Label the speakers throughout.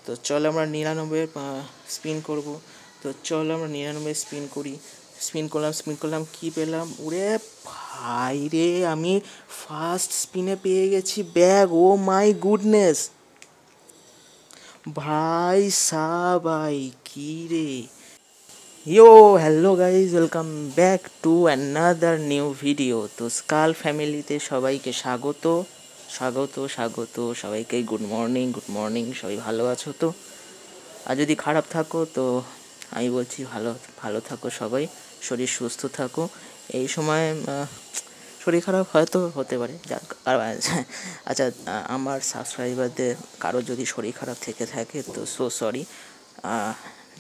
Speaker 1: তো চলো আমরা 99 স্পিন করব। তো চলো আমরা 99 স্পিন করি। স্পিন করলাম কি পেলাম? ওরে ভাই রে, আমি ফার্স্ট স্পিনে পেয়ে গেছি ব্যাগ। ও মাই গুডনেস ভাই ভাই কি রে! Yo hello guys, welcome back to another new video. তো স্কাল ফ্যামিলিতে সবাইকে স্বাগত স্বাগত স্বাগত সবাইকে গুড মর্নিং। সবাই ভালো আছো তো? আর যদি খারাপ থাকো তো আমি বলছি ভালো ভালো থাকো সবাই, শরীর সুস্থ থাকো। এই সময় শরীর খারাপ হয়তো হতে পারে, আচ্ছা, আমার সাবস্ক্রাইবারদের কারো যদি শরীর খারাপ থেকে থাকে তো সরি।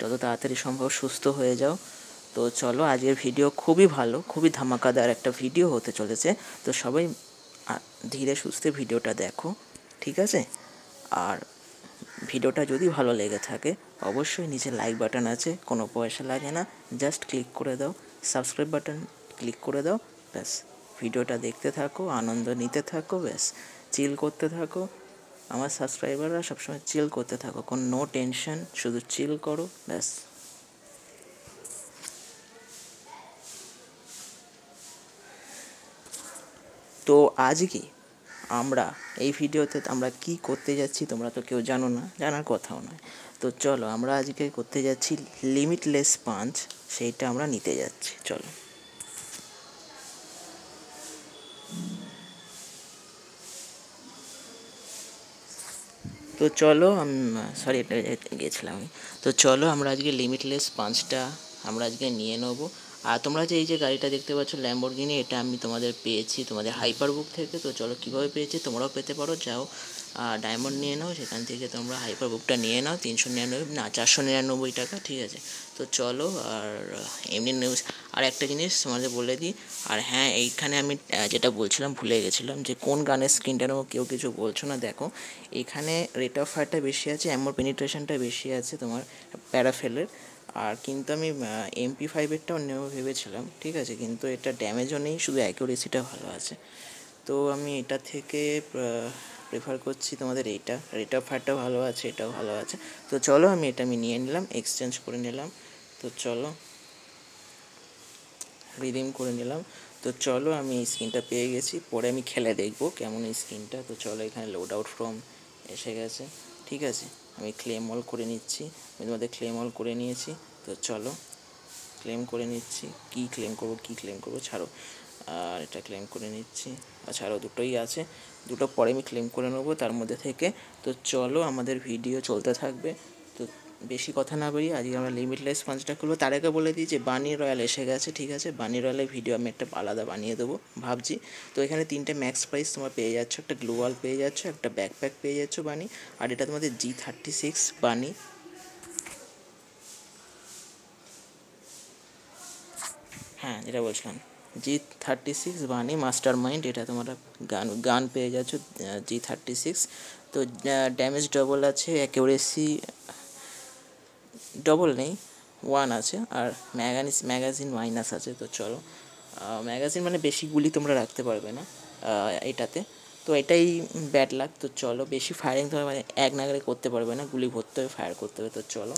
Speaker 1: যত তাড়াতাড়ি সম্ভব সুস্থ হয়ে যাও। তো চলো, আজকের ভিডিও খুবই ভালো, খুবই ধামাকাদার একটা ভিডিও হতে চলেছে। তো সবাই ধীরে সুস্থে ভিডিওটা দেখো, ঠিক আছে? আর ভিডিওটা যদি ভালো লেগে থাকে অবশ্যই নিচে লাইক বাটন আছে, কোনো পয়সা লাগে না, জাস্ট ক্লিক করে দাও। সাবস্ক্রাইব বাটন ক্লিক করে দাও, ব্যাস। ভিডিওটা দেখতে থাকো, আনন্দ নিতে থাকো, ব্যাস। চিল করতে থাকো। আমার সাবস্ক্রাইবাররা সবসময় চিল করতে থাকো, কোনো নো টেনশন, শুধু চিল করো, ব্যাস। তো আজকে আমরা এই ভিডিওতে আমরা কি করতে যাচ্ছি তোমরা তো কেউ জানো না, জানার কথাও নয়। তো চলো, আমরা আজকে করতে যাচ্ছি লিমিটলেস পাঞ্চ, সেইটা আমরা নিতে যাচ্ছি, চলো। তো চলো, সরি, এটা গিয়েছিলাম আমি। তো চলো আমরা আজকে লিমিটলেস পাঞ্চটা আমরা আজকে নিয়ে নেবো। আর তোমরা যে এই যে গাড়িটা দেখতে পাচ্ছ ল্যাম্বরগিনি, এটা আমি তোমাদের পেয়েছি তোমাদের হাইপার বুক থেকে। তো চলো কীভাবে পেয়েছি তোমরাও পেতে পারো, যাও ডায়মন্ড নিয়ে নাও, সেখান থেকে তোমরা হাইপার বুকটা নিয়ে নাও 399 না 499 টাকা, ঠিক আছে? তো চলো, আর এমনি নিউজ আর একটা জিনিস তোমাদের বলে দিই। আর হ্যাঁ, এইখানে আমি যেটা বলছিলাম ভুলে গেছিলাম, যে কোন গানের স্ক্রিনটা নেবো কেউ কিছু বলছো না, দেখো এখানে রেট অফ ফায়ারটা বেশি আছে, অ্যামোর পেনিট্রেশনটা বেশি আছে তোমার প্যারাফেলের। আর কিন্তু আমি MP5-এরটাও নেবো ভেবেছিলাম, ঠিক আছে, কিন্তু এটা ড্যামেজও নেই, শুধু অ্যাকুরেসিটা ভালো আছে। তো আমি এটা থেকে প্রেফার করছি তোমাদের এইটা, রেট অফ ফায়ারটা ভালো আছে, এটাও ভালো আছে। তো চলো, আমি নিয়ে নিলাম, এক্সচেঞ্জ করে নিলাম। তো চলো, রিডিম করে নিলাম। তো চলো, আমি এই স্ক্রিনটা পেয়ে গেছি, পরে আমি খেলে দেখবো কেমন এই স্ক্রিনটা। তো চলো, এখানে লোড আউট ফ্রম এসে গেছে, ঠিক আছে। আমি ক্লেম অল করে নিচ্ছি, আমি তোমাদের ক্লেম অল করে নিয়েছি। তো চলো ক্লেম করে নিচ্ছি, কি ক্লেম করবো ছাড়ো। আর এটা ক্লেম করে নিচ্ছি, আচ্ছা আরও দুটোই আছে, দুটো পরে আমি ক্লেম করে নেবো তার মধ্যে থেকে। তো চলো, আমাদের ভিডিও চলতে থাকবে। তো বেশি কথা না বেরিয়ে আজকে আমরা লিমিটলেস পাঁচটা খুলবো। তার আগে বলে দিই যে বানি রয়্যাল এসে গেছে, ঠিক আছে? বানি রয়্যালের ভিডিও আমি একটা আলাদা বানিয়ে দেবো ভাবছি। তো এখানে 3টে ম্যাক্স প্রাইস তোমার পেয়ে যাচ্ছ, একটা গ্লোয়াল পেয়ে যাচ্ছ, একটা ব্যাকপ্যাক পেয়ে যাচ্ছ বানি, আর এটা তোমাদের G36 বানি। হ্যাঁ, যেটা বলছিলাম, G36 বানি মাস্টার মাইন্ড, এটা তোমরা গান পেয়ে যাচ্ছ G36। তো ড্যামেজ ডবল আছে, অ্যাকুরেসি ডবল নেই, 1 আছে, আর ম্যাগাজিন মাইনাস আছে। তো চলো, ম্যাগাজিন মানে বেশি গুলি তোমরা রাখতে পারবে না এটাতে, তো এটাই ব্যাড লাক। তো চলো, বেশি ফায়ারিং তোমার মানে এক নাগারে করতে পারবে না, গুলি ভরতে হবে, ফায়ার করতে হবে। তো চলো,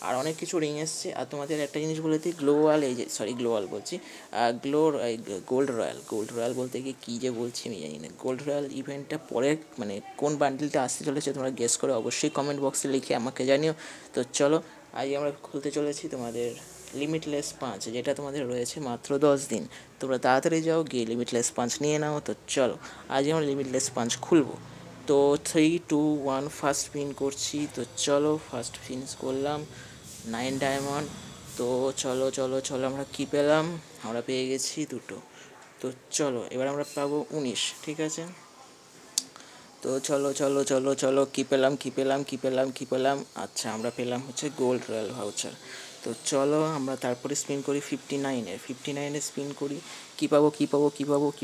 Speaker 1: আর অনেক কিছু রিং এসছে। আর তোমাদের একটা জিনিস বলে দিই, গ্লোয়াল, এই যে সরি গ্লোয়াল বলছি, গোল্ড রয়্যাল বলতে গিয়ে কী যে বলছি আমি জানি না। গোল্ড রয়্যাল ইভেন্টটা পরে মানে কোন বান্ডিলটা আসতে চলেছে তোমরা গেস করে অবশ্যই কমেন্ট বক্সে লিখে আমাকে জানিও। তো চলো, আজ আমরা খুলতে চলেছি তোমাদের লিমিটলেস পাঁচ, যেটা তোমাদের রয়েছে মাত্র 10 দিন। তোমরা তাড়াতাড়ি যাও, গিয়ে লিমিটলেস পাঁচ নিয়ে নাও। তো চলো, আজ আমরা লিমিটলেস পাঁচ খুলবো। তো 3, 2, 1 ফার্স্ট স্পিন করছি। তো চলো, ফার্স্ট স্পিন করলাম 9 ডায়মন্ড। তো চলো চলো চলো, আমরা কী পেলাম? আমরা পেয়ে গেছি দুটো। তো চলো, এবার আমরা পাবো 19, ঠিক আছে? তো চলো চলো চলো চলো, কী পেলাম? আচ্ছা, আমরা পেলাম হচ্ছে গোল্ড রয়্যাল ভাউচার। তো চলো, আমরা তারপরে স্পিন করি 59-এ স্পিন করি। কী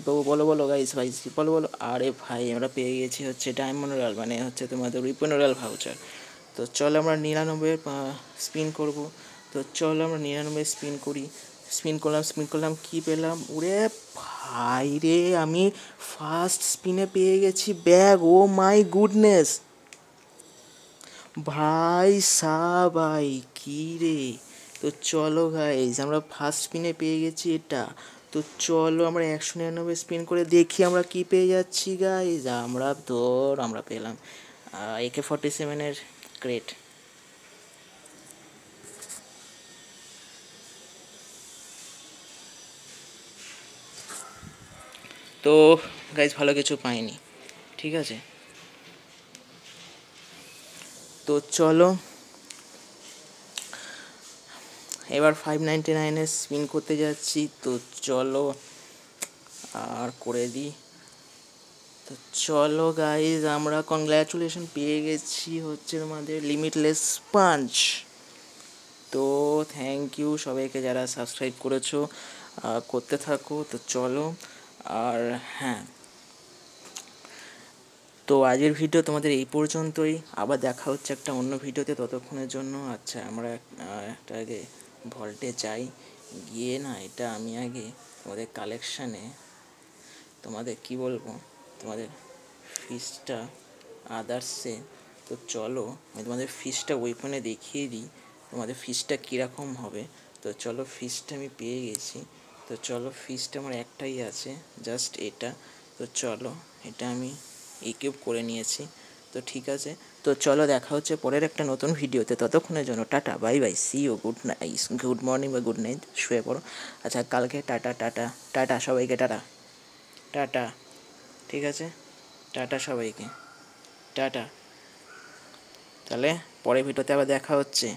Speaker 1: পাবো বলো গাইস, বলো। আরে ভাই, আমরা পেয়ে গেছি হচ্ছে ডায়মন্ড রয়্যাল, মানে হচ্ছে তোমাদের রিপন রয়্যাল ভাউচার। তো চলো, আমরা 99 স্পিন করব। তো চলো, আমরা 99 স্পিন করি। স্পিন করলাম কি পেলাম? ওরে ভাই রে, আমি ফার্স্ট স্পিনে পেয়ে গেছি ব্যাগ। ও মাই গুডনেস ভাই ভাই কী রে! তো চলো গাইজ, আমরা ফার্স্ট স্পিনে পেয়ে গেছি এটা। তো চলো আমরা 199 স্পিন করে দেখি আমরা কি পেয়ে যাচ্ছি গাইজ। আমরা পেলাম AK-47 ক্রেট। তো গাইজ ভালো কিছু পাইনি, ঠিক আছে। তো চলো এবার 599 স্পিন করতে যাচ্ছি। তো চলো আর করে দিই। তো চলো গাইজ, আমরা কনগ্র্যাচুলেশন পেয়ে গেছি হচ্ছে আমাদের লিমিটলেস পাঞ্চ। তো থ্যাংক ইউ সবাইকে যারা সাবস্ক্রাইব করেছো, করতে থাকো। তো চলো, আর হ্যাঁ, তো আজকের ভিডিও তোমাদের এই পর্যন্তই। আবার দেখা হচ্ছে একটা অন্য ভিডিওতে, ততক্ষণের জন্য আচ্ছা আমরা একটা আগে ভল্টে যাই, গিয়ে না এটা আমি আগে তোমাদের কালেকশানে তোমাদের কি বলবো, তোমাদের ফিসটা আদার্সে। তো চলো আমি তোমাদের ফিসটা ওইখানে দেখিয়ে দিই তোমাদের ফিসটা কীরকম হবে। তো চলো, ফিসটা আমি পেয়ে গেছি। তো চলো, ফিসটা আমার একটাই আছে, জাস্ট এটা। তো চলো, এটা আমি ইকুইপ করে নিয়েছি। তো ঠিক আছে, তো চলো দেখা হচ্ছে পরের একটা নতুন ভিডিওতে। ততক্ষণের জন্য টাটা, bye bye, see you, good night, good morning বা গুড নাইট, শুয়ে পড়ো। আচ্ছা, কালকে টাটা টাটা টাটা সবাইকে, টাটা টাটা, ঠিক আছে, টাটা সবাইকে, টাটা। তাহলে পরের ভিডিওতে আবার দেখা হচ্ছে।